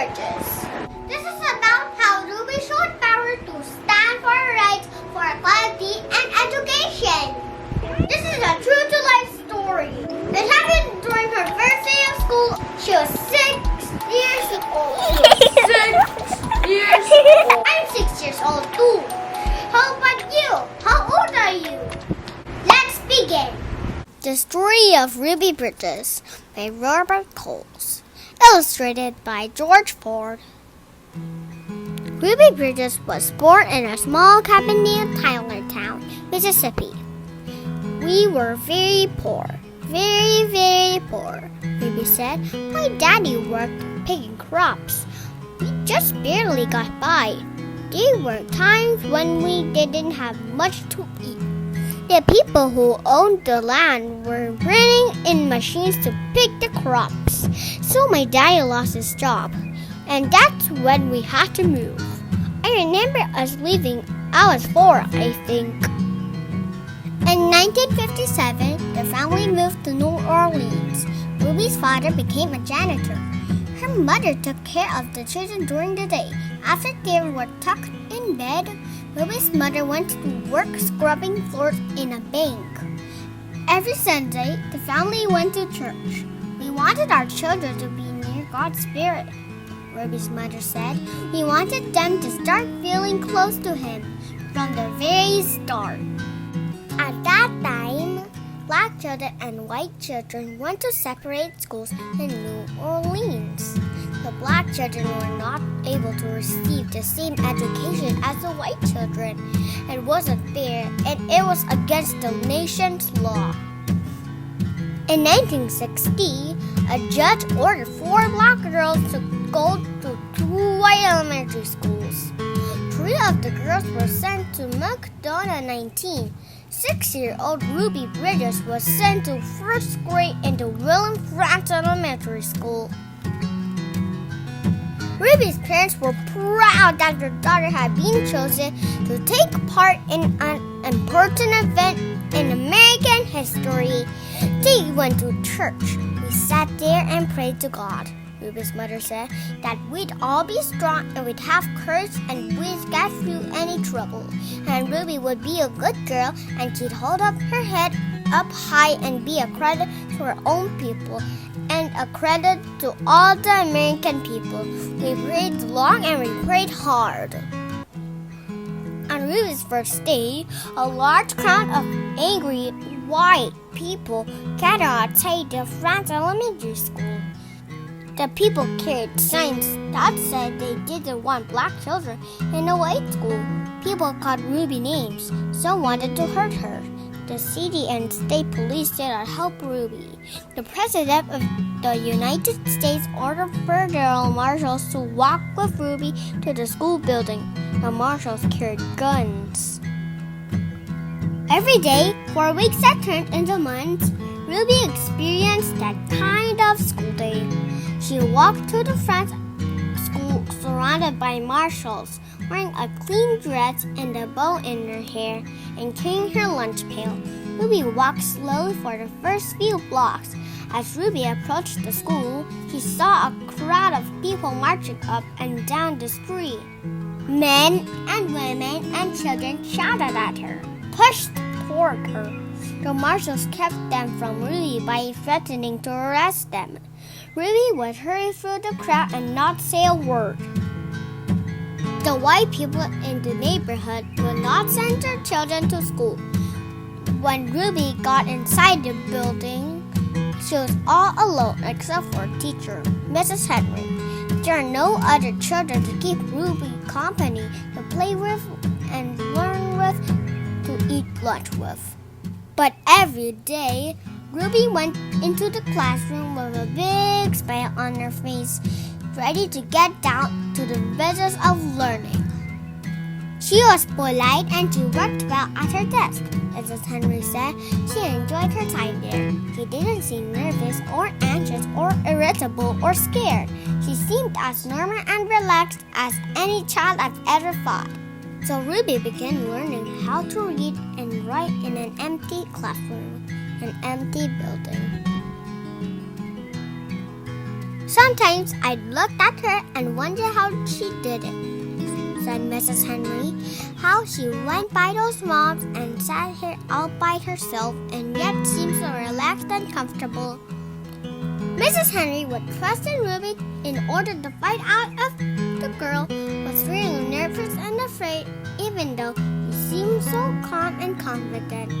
Bridges. This is about how Ruby showed power to stand for her rights for equality and education. This is a true-to-life story. It happened during her first day of school. She was 6 years old. I'm 6 years old too. How about you? How old are you? Let's begin. The Story of Ruby Bridges by Robert Coles. Illustrated by George Ford. Ruby Bridges was born in a small cabin near Tylertown, Mississippi. We were very poor. Very, very poor, Ruby said. My daddy worked picking crops. We just barely got by. There were times when we didn't have much to eat. The people who owned the land were bringing in machines to pick the crops. So my daddy lost his job. And that's when we had to move. I remember us leaving. I was 4, I think. In 1957, the family moved to New Orleans. Ruby's father became a janitor. Her mother took care of the children during the day. After they were tucked in bed, Ruby's mother went to work scrubbing floors in a bank. Every Sunday, the family went to church. We wanted our children to be near God's Spirit, Ruby's mother said. We wanted them to start feeling close to Him from the very start. At that time, black children and white children went to separate schools in New Orleans. The black children were not able to receive the same education as the white children. It wasn't fair, and it was against the nation's law. In 1960, a judge ordered 4 black girls to go to 2 white elementary schools. 3 of the girls were sent to McDonough 19. 6-year-old Ruby Bridges was sent to 1st grade in the William France Elementary School. Ruby's parents were proud that their daughter had been chosen to take part in an important event in American history. They went to church. We sat there and prayed to God, Ruby's mother said, that we'd all be strong and we'd have courage and we'd get through any trouble. And Ruby would be a good girl and she'd hold up her head up high and be a credit to her own people and a credit to all the American people. We prayed long and we prayed hard. On Ruby's first day, a large crowd of angry white people gathered outside the France Elementary School. The people carried signs that said they didn't want black children in a white school. People called Ruby names. Some wanted to hurt her. The city and state police did not help Ruby. The President of the United States ordered federal marshals to walk with Ruby to the school building. The marshals carried guns. Every day, for weeks that turned into months, Ruby experienced that kind of school day. She walked to the front school surrounded by marshals, wearing a clean dress and a bow in her hair and carrying her lunch pail. Ruby walked slowly for the first few blocks. As Ruby approached the school, she saw a crowd of people marching up and down the street. Men and women and children shouted at her, pushed toward her. The marshals kept them from Ruby by threatening to arrest them. Ruby would hurry through the crowd and not say a word. The white people in the neighborhood would not send their children to school. When Ruby got inside the building, she was all alone except for a teacher, Mrs. Henry. There are no other children to keep Ruby company, to play with and learn with, to eat lunch with. But every day, Ruby went into the classroom with a big smile on her face, ready to get down to the business of learning. She was polite and she worked well at her desk, Mrs. Henry said. She enjoyed her time there. She didn't seem nervous or anxious or irritable or scared. She seemed as normal and relaxed as any child I've ever thought. So Ruby began learning how to read and write in an empty classroom, an empty building. Sometimes I'd look at her and wonder how she did it, said Mrs. Henry. How she went by those moms and sat here all by herself and yet seemed so relaxed and comfortable. Mrs. Henry would question Ruby in order to find out if the girl was really nervous and afraid, even though he seemed so calm and confident.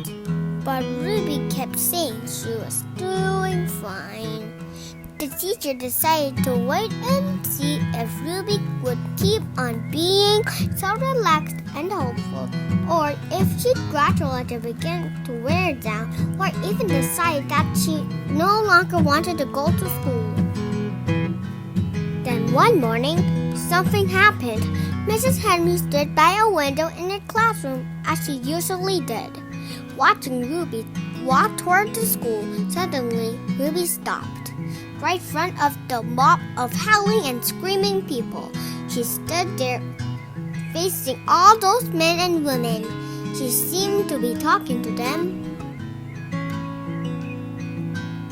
But Ruby kept saying she was doing fine. The teacher decided to wait and see if Ruby would keep on being so relaxed and hopeful, or if she'd gradually begin to wear down, or even decide that she no longer wanted to go to school. Then one morning, something happened. Mrs. Henry stood by a window in her classroom as she usually did, watching Ruby walk toward the school. Suddenly, Ruby stopped right in front of the mob of howling and screaming people. She stood there facing all those men and women. She seemed to be talking to them.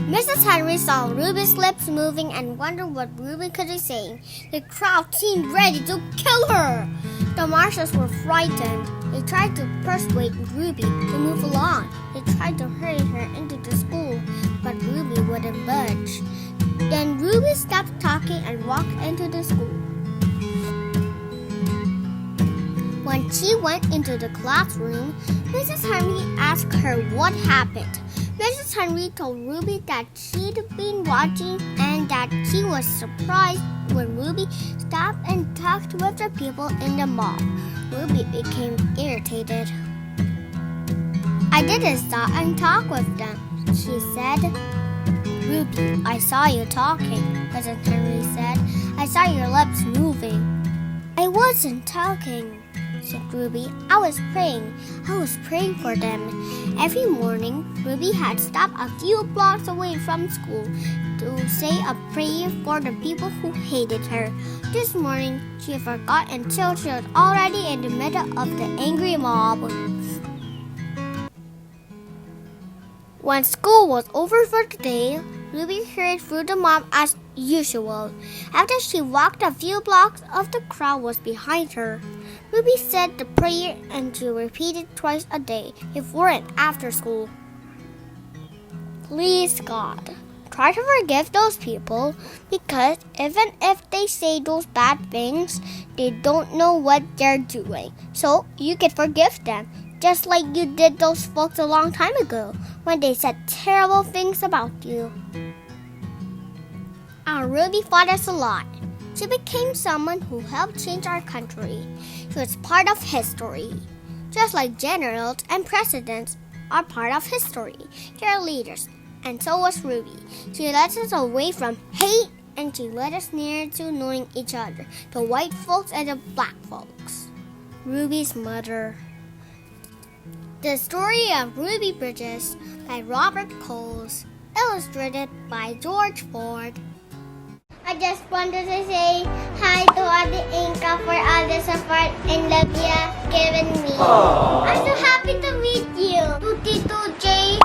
Mrs. Henry saw Ruby's lips moving and wondered what Ruby could be saying. The crowd seemed ready to kill her. The marshals were frightened. They tried to persuade Ruby to move along. They tried to hurry her into the school, but Ruby wouldn't budge. Then Ruby stopped talking and walked into the school. When she went into the classroom, Mrs. Henry asked her what happened. Mrs. Henry told Ruby that she'd been watching and that she was surprised when Ruby stopped and talked with the people in the mob. Ruby became irritated. "I didn't stop and talk with them," she said. "Ruby, I saw you talking," Mrs. Henry said. "I saw your lips moving." "I wasn't talking," said Ruby. I was praying for them." Every morning, Ruby had stopped a few blocks away from school to say a prayer for the people who hated her. This morning, she forgot until she was already in the middle of the angry mob. When school was over for the day, Ruby hurried through the mob as usual. After she walked a few blocks, the crowd was behind her. Ruby said the prayer and she repeated twice a day, before and after school. "Please God, try to forgive those people, because even if they say those bad things, they don't know what they're doing. So you can forgive them, just like you did those folks a long time ago, when they said terrible things about you." Our Ruby fought us a lot. She became someone who helped change our country. She was part of history. Just like generals and presidents are part of history, they're leaders, and so was Ruby. She led us away from hate, and she led us nearer to knowing each other, the white folks and the black folks. Ruby's mother. The Story of Ruby Bridges by Robert Coles, illustrated by George Ford. I just wanted to say hi to Ate Inka for all the support and love you have given me. Aww. I'm so happy to meet you. To Tito J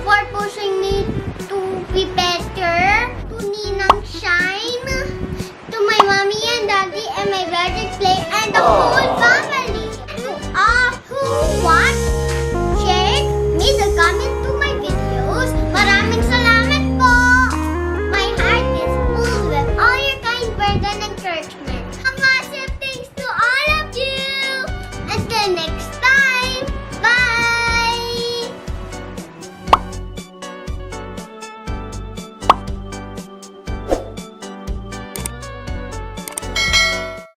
for pushing me to be better. To Ninang Shine. To my mommy and daddy and my brother Clay and the whole family. To all who watch, share, made a comment to my videos. Maraming salamat po. My heart is full with all your kind words and encouragement.